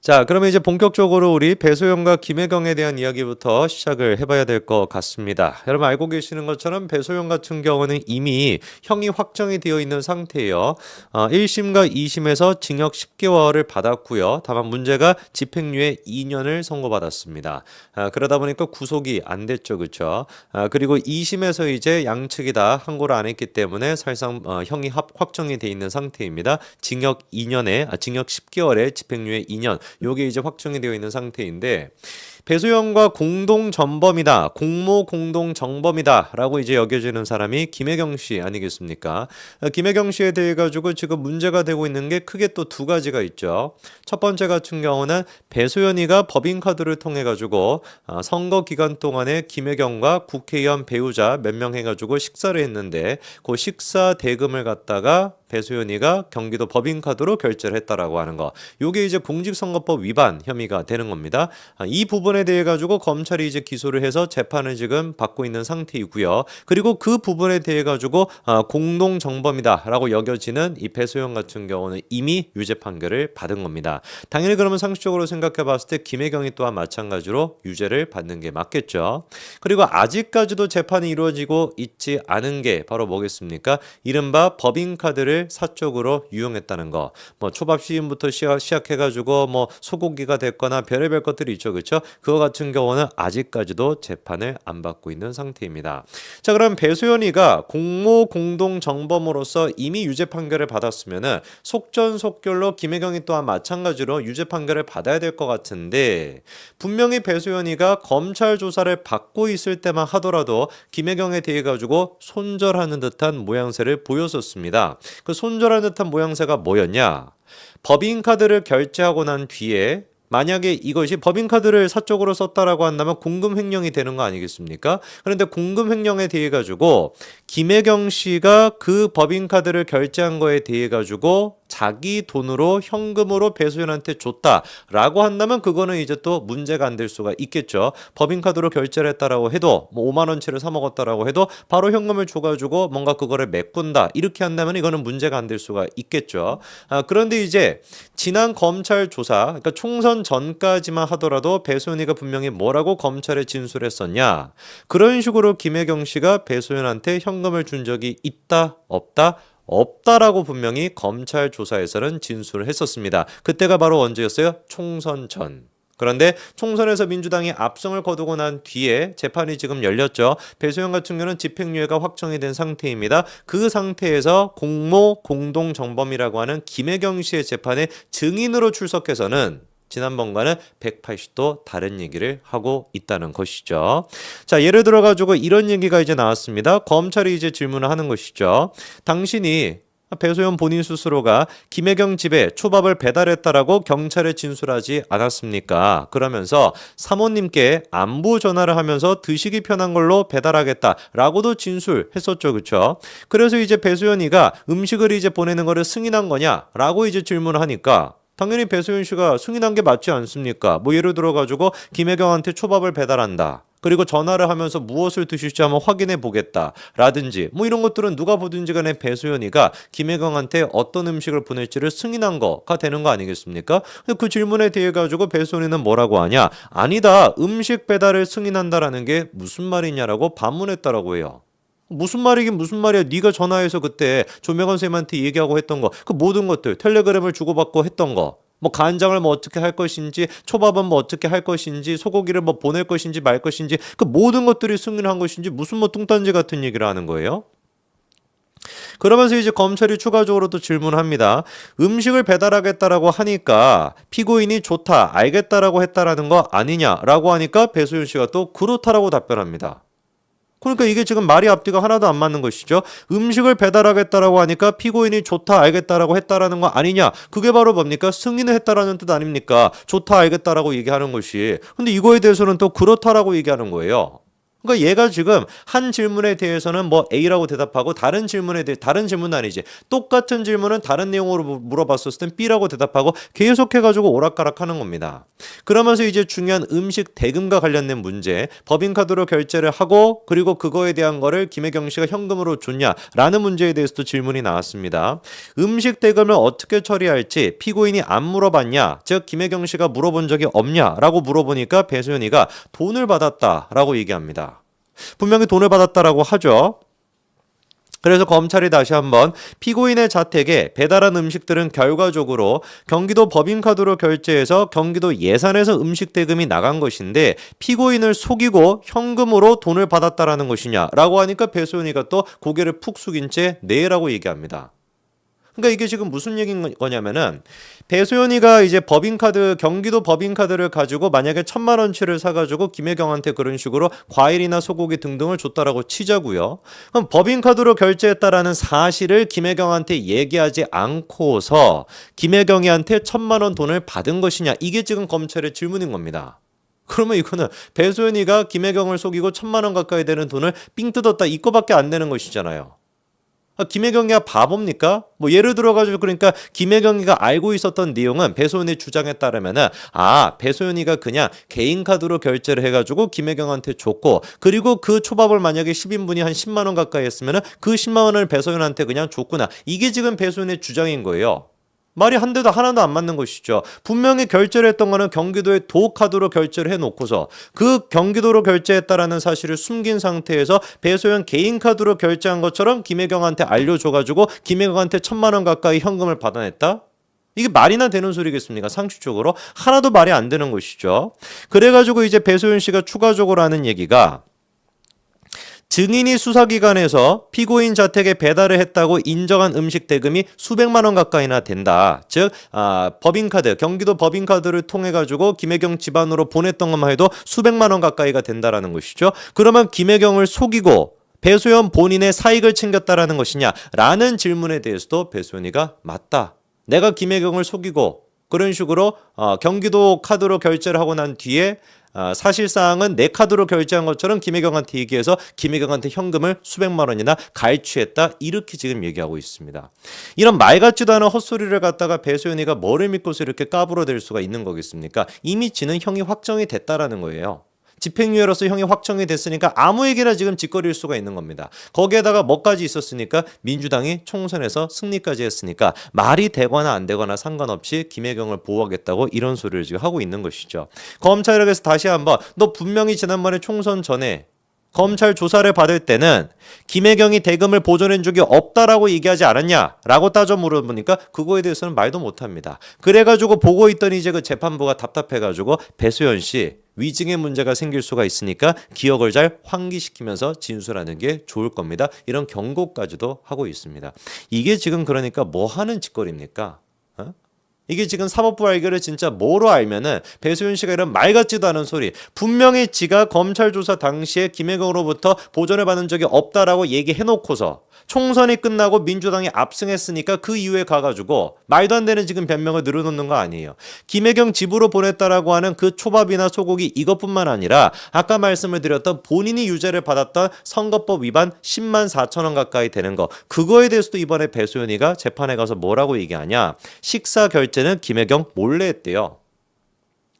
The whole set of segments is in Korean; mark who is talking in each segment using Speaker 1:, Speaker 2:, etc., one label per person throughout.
Speaker 1: 자, 그러면 이제 본격적으로 우리 배소영과 김혜경에 대한 이야기부터 시작을 해봐야 될 것 같습니다. 여러분 알고 계시는 것처럼 배소영 같은 경우는 이미 형이 확정이 되어 있는 상태예요. 1심과 2심에서 징역 10개월을 받았고요. 다만 문제가 집행유예 2년을 선고받았습니다. 그러다 보니까 구속이 안 됐죠, 그렇죠? 그리고 2심에서 이제 양측이 다 항고를 안 했기 때문에 사실상 형이 확정이 돼 있는 상태입니다. 징역 10개월에 집행유예 2년. 요게 이제 확정이 되어 있는 상태인데 배소영과 공동 전범이다, 공모 공동 정범이다라고 이제 여겨지는 사람이 김혜경 씨 아니겠습니까? 김혜경 씨에 대해 가지고 지금 문제가 되고 있는 게 크게 또 두 가지가 있죠. 첫 번째 같은 경우는 배소연이가 법인카드를 통해 가지고 선거 기간 동안에 김혜경과 국회의원 배우자 몇 명 해가지고 식사를 했는데 그 식사 대금을 갖다가 배소연이가 경기도 법인카드로 결제를 했다라고 하는 거. 요게 이제 공직선거법 위반 혐의가 되는 겁니다. 이 부분에 대해 가지고 검찰이 이제 기소를 해서 재판을 지금 받고 있는 상태이고요. 그리고 그 부분에 대해 가지고 공동 정범이다라고 여겨지는 이 배소연 같은 경우는 이미 유죄 판결을 받은 겁니다. 당연히 그러면 상식적으로 생각해 봤을 때 김혜경이 또한 마찬가지로 유죄를 받는 게 맞겠죠. 그리고 아직까지도 재판이 이루어지고 있지 않은 게 바로 뭐겠습니까? 이른바 법인카드를 사적으로 유용했다는 거. 뭐 초밥 시음부터 시작해가지고 뭐 소고기가 됐거나 별의별 것들이 있죠, 그렇죠? 그거 같은 경우는 아직까지도 재판을 안 받고 있는 상태입니다. 자, 그럼 배소연이가 공모 공동 정범으로서 이미 유죄 판결을 받았으면은 속전속결로 김혜경이 또한 마찬가지로 유죄 판결을 받아야 될 것 같은데 분명히 배소연이가 검찰 조사를 받고 있을 때만 하더라도 김혜경에 대해 가지고 손절하는 듯한 모양새를 보였었습니다. 그 손절하는 듯한 모양새가 뭐였냐? 법인카드를 결제하고 난 뒤에 만약에 이것이 법인카드를 사적으로 썼다라고 한다면 공금횡령이 되는 거 아니겠습니까? 그런데 공금횡령에 대해 가지고 김혜경 씨가 그 법인카드를 결제한 거에 대해 가지고 자기 돈으로 현금으로 배소연한테 줬다라고 한다면 그거는 이제 또 문제가 안 될 수가 있겠죠. 법인카드로 결제를 했다라고 해도 뭐 5만 원치를 사 먹었다라고 해도 바로 현금을 줘가지고 뭔가 그거를 메꾼다 이렇게 한다면 이거는 문제가 안 될 수가 있겠죠. 그런데 이제 지난 검찰 조사, 그러니까 총선 전까지만 하더라도 배소연이가 분명히 뭐라고 검찰에 진술했었냐? 그런 식으로 김혜경 씨가 배소연한테 현금을 준 적이 있다, 없다? 없다라고 분명히 검찰 조사에서는 진술을 했었습니다. 그때가 바로 언제였어요? 총선 전. 그런데 총선에서 민주당이 압승을 거두고 난 뒤에 재판이 지금 열렸죠. 배소연 같은 경우는 집행유예가 확정이 된 상태입니다. 그 상태에서 공모 공동정범이라고 하는 김혜경 씨의 재판에 증인으로 출석해서는 지난번과는 180도 다른 얘기를 하고 있다는 것이죠. 자, 예를 들어 가지고 이런 얘기가 이제 나왔습니다. 검찰이 이제 질문을 하는 것이죠. 당신이 배소연 본인 스스로가 김혜경 집에 초밥을 배달했다라고 경찰에 진술하지 않았습니까? 그러면서 사모님께 안부 전화를 하면서 드시기 편한 걸로 배달하겠다라고도 진술했었죠, 그렇죠? 그래서 이제 배소연이가 음식을 이제 보내는 거를 승인한 거냐라고 이제 질문을 하니까. 당연히 배소연 씨가 승인한 게 맞지 않습니까? 뭐 예를 들어 가지고 김혜경한테 초밥을 배달한다. 그리고 전화를 하면서 무엇을 드실지 한번 확인해 보겠다 라든지 뭐 이런 것들은 누가 보든지 간에 배소연이가 김혜경한테 어떤 음식을 보낼지를 승인한 거가 되는 거 아니겠습니까? 근데 그 질문에 대해 가지고 배소연이는 뭐라고 하냐? 아니다. 음식 배달을 승인한다라는 게 무슨 말이냐라고 반문했다라고 해요. 무슨 말이긴 무슨 말이야. 네가 전화해서 그때 조명원 선생님한테 얘기하고 했던 거, 그 모든 것들 텔레그램을 주고받고 했던 거, 뭐 간장을 뭐 어떻게 할 것인지, 초밥은 뭐 어떻게 할 것인지, 소고기를 뭐 보낼 것인지 말 것인지, 그 모든 것들이 승인한 것인지 무슨 뭐 뚱딴지 같은 얘기를 하는 거예요. 그러면서 이제 검찰이 추가적으로 또 질문합니다. 음식을 배달하겠다라고 하니까 피고인이 좋다, 알겠다라고 했다라는 거 아니냐라고 하니까 배소연 씨가 또 그렇다라고 답변합니다. 그러니까 이게 지금 말이 앞뒤가 하나도 안 맞는 것이죠. 음식을 배달하겠다라고 하니까 피고인이 좋다 알겠다라고 했다라는 거 아니냐. 그게 바로 뭡니까? 승인을 했다라는 뜻 아닙니까? 좋다 알겠다라고 얘기하는 것이. 근데 이거에 대해서는 또 그렇다라고 얘기하는 거예요. 그러니까 얘가 지금 한 질문에 대해서는 뭐 A라고 대답하고 다른 질문은 아니지. 똑같은 질문은 다른 내용으로 물어봤었을 땐 B라고 대답하고 계속해가지고 오락가락하는 겁니다. 그러면서 이제 중요한 음식 대금과 관련된 문제, 법인카드로 결제를 하고 그리고 그거에 대한 거를 김혜경 씨가 현금으로 줬냐라는 문제에 대해서도 질문이 나왔습니다. 음식 대금을 어떻게 처리할지 피고인이 안 물어봤냐, 즉 김혜경 씨가 물어본 적이 없냐라고 물어보니까 배소연이가 돈을 받았다라고 얘기합니다. 분명히 돈을 받았다라고 하죠. 그래서 검찰이 다시 한번 피고인의 자택에 배달한 음식들은 결과적으로 경기도 법인카드로 결제해서 경기도 예산에서 음식 대금이 나간 것인데 피고인을 속이고 현금으로 돈을 받았다라는 것이냐라고 하니까 배소연이가 또 고개를 푹 숙인 채 네라고 얘기합니다. 그러니까 이게 지금 무슨 얘기인 거냐면은 배소연이가 이제 경기도 법인카드를 가지고 만약에 1,000만 원치를 사가지고 김혜경한테 그런 식으로 과일이나 소고기 등등을 줬다라고 치자고요. 그럼 법인카드로 결제했다라는 사실을 김혜경한테 얘기하지 않고서 김혜경이한테 1,000만 원 돈을 받은 것이냐, 이게 지금 검찰의 질문인 겁니다. 그러면 이거는 배소연이가 김혜경을 속이고 1,000만 원 가까이 되는 돈을 삥 뜯었다, 이거밖에 안 되는 것이잖아요. 김혜경이가 바보입니까? 뭐 예를 들어가지고 그러니까 김혜경이가 알고 있었던 내용은 배소연의 주장에 따르면은 배소연이가 그냥 개인 카드로 결제를 해가지고 김혜경한테 줬고 그리고 그 초밥을 만약에 10인분이 한 10만 원 가까이 했으면은 그 10만 원을 배소연한테 그냥 줬구나. 이게 지금 배소연의 주장인 거예요. 말이 한 대도 하나도 안 맞는 것이죠. 분명히 결제를 했던 거는 경기도의 도카드로 결제를 해놓고서 그 경기도로 결제했다라는 사실을 숨긴 상태에서 배소연 개인 카드로 결제한 것처럼 김혜경한테 알려줘가지고 김혜경한테 1,000만 원 가까이 현금을 받아냈다? 이게 말이나 되는 소리겠습니까? 상식적으로 하나도 말이 안 되는 것이죠. 그래가지고 이제 배소연 씨가 추가적으로 하는 얘기가 증인이 수사기관에서 피고인 자택에 배달을 했다고 인정한 음식 대금이 수백만 원 가까이나 된다. 즉 법인카드, 경기도 법인카드를 통해 가지고 김혜경 집안으로 보냈던 것만 해도 수백만 원 가까이가 된다라는 것이죠. 그러면 김혜경을 속이고 배소연 본인의 사익을 챙겼다라는 것이냐라는 질문에 대해서도 배소연이가 맞다. 내가 김혜경을 속이고 그런 식으로 경기도 카드로 결제를 하고 난 뒤에 사실상은 내 카드로 결제한 것처럼 김혜경한테 얘기해서 김혜경한테 현금을 수백만 원이나 갈취했다, 이렇게 지금 얘기하고 있습니다. 이런 말 같지도 않은 헛소리를 갖다가 배소연이가 뭐를 믿고서 이렇게 까불어댈 수가 있는 거겠습니까? 이미 지는 형이 확정이 됐다라는 거예요. 집행유예로서 형이 확정이 됐으니까 아무 얘기나 지금 짓거릴 수가 있는 겁니다. 거기에다가 뭐까지 있었으니까 민주당이 총선에서 승리까지 했으니까 말이 되거나 안 되거나 상관없이 김혜경을 보호하겠다고 이런 소리를 지금 하고 있는 것이죠. 검찰에서 다시 한번 너 분명히 지난번에 총선 전에 검찰 조사를 받을 때는 김혜경이 대금을 보존한 적이 없다라고 얘기하지 않았냐라고 따져 물어보니까 그거에 대해서는 말도 못합니다. 그래가지고 보고 있더니 이제 그 재판부가 답답해가지고 배소연 씨 위증의 문제가 생길 수가 있으니까 기억을 잘 환기시키면서 진술하는 게 좋을 겁니다. 이런 경고까지도 하고 있습니다. 이게 지금 그러니까 뭐 하는 짓거리입니까? 이게 지금 사법부 알기를 진짜 뭐로 알면은 배소연 씨가 이런 말 같지도 않은 소리, 분명히 지가 검찰 조사 당시에 김혜경으로부터 보전을 받은 적이 없다라고 얘기해놓고서 총선이 끝나고 민주당이 압승했으니까 그 이후에 가가지고 말도 안 되는 지금 변명을 늘어놓는 거 아니에요. 김혜경 집으로 보냈다라고 하는 그 초밥이나 소고기 이것뿐만 아니라 아까 말씀을 드렸던 본인이 유죄를 받았던 선거법 위반 10만 4천 원 가까이 되는 거, 그거에 대해서도 이번에 배소연이가 재판에 가서 뭐라고 얘기하냐, 식사 결제는 김혜경 몰래 했대요.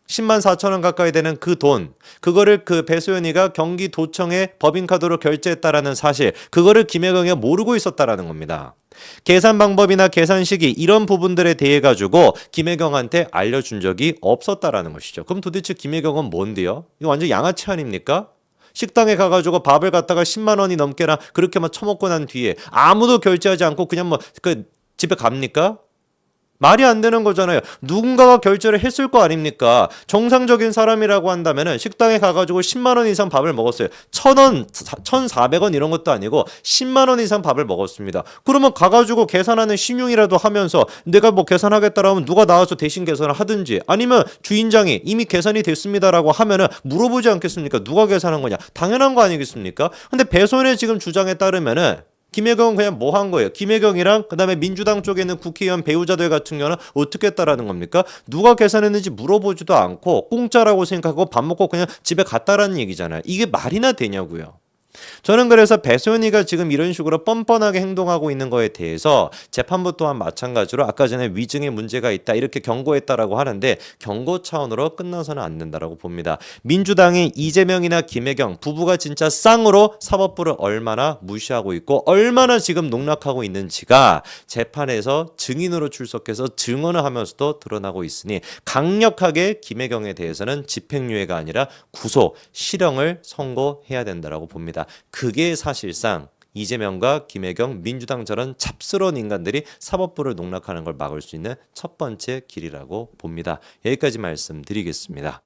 Speaker 1: 10만 4천 원 가까이 되는 그 돈, 그거를 그 배소연이가 경기도청에 법인카드로 결제했다라는 사실, 그거를 김혜경이 모르고 있었다라는 겁니다. 계산 방법이나 계산 시기 이런 부분들에 대해 가지고 김혜경한테 알려준 적이 없었다라는 것이죠. 그럼 도대체 김혜경은 뭔데요? 이거 완전 양아치 아닙니까? 식당에 가가지고 밥을 갖다가 10만 원이 넘게나 그렇게만 처먹고 난 뒤에 아무도 결제하지 않고 그냥 뭐 그 집에 갑니까? 말이 안 되는 거잖아요. 누군가가 결제를 했을 거 아닙니까? 정상적인 사람이라고 한다면은 식당에 가가지고 10만 원 이상 밥을 먹었어요. 1,000원, 1,400원 이런 것도 아니고 10만 원 이상 밥을 먹었습니다. 그러면 가가지고 계산하는 신용이라도 하면서 내가 뭐 계산하겠다라고 하면 누가 나와서 대신 계산을 하든지, 아니면 주인장이 이미 계산이 됐습니다라고 하면은 물어보지 않겠습니까? 누가 계산한 거냐? 당연한 거 아니겠습니까? 근데 배소연의 지금 주장에 따르면은 김혜경은 그냥 뭐 한 거예요? 김혜경이랑 그다음에 민주당 쪽에 있는 국회의원 배우자들 같은 경우는 어떻게 했다라는 겁니까? 누가 계산했는지 물어보지도 않고 공짜라고 생각하고 밥 먹고 그냥 집에 갔다라는 얘기잖아요. 이게 말이나 되냐고요. 저는 그래서 배소연이가 지금 이런 식으로 뻔뻔하게 행동하고 있는 거에 대해서 재판부 또한 마찬가지로 아까 전에 위증에 문제가 있다 이렇게 경고했다라고 하는데 경고 차원으로 끝나서는 안 된다라고 봅니다. 민주당이 이재명이나 김혜경 부부가 진짜 쌍으로 사법부를 얼마나 무시하고 있고 얼마나 지금 농락하고 있는지가 재판에서 증인으로 출석해서 증언을 하면서도 드러나고 있으니 강력하게 김혜경에 대해서는 집행유예가 아니라 구속, 실형을 선고해야 된다라고 봅니다. 그게 사실상 이재명과 김혜경, 민주당 저런 잡스러운 인간들이 사법부를 농락하는 걸 막을 수 있는 첫 번째 길이라고 봅니다. 여기까지 말씀드리겠습니다.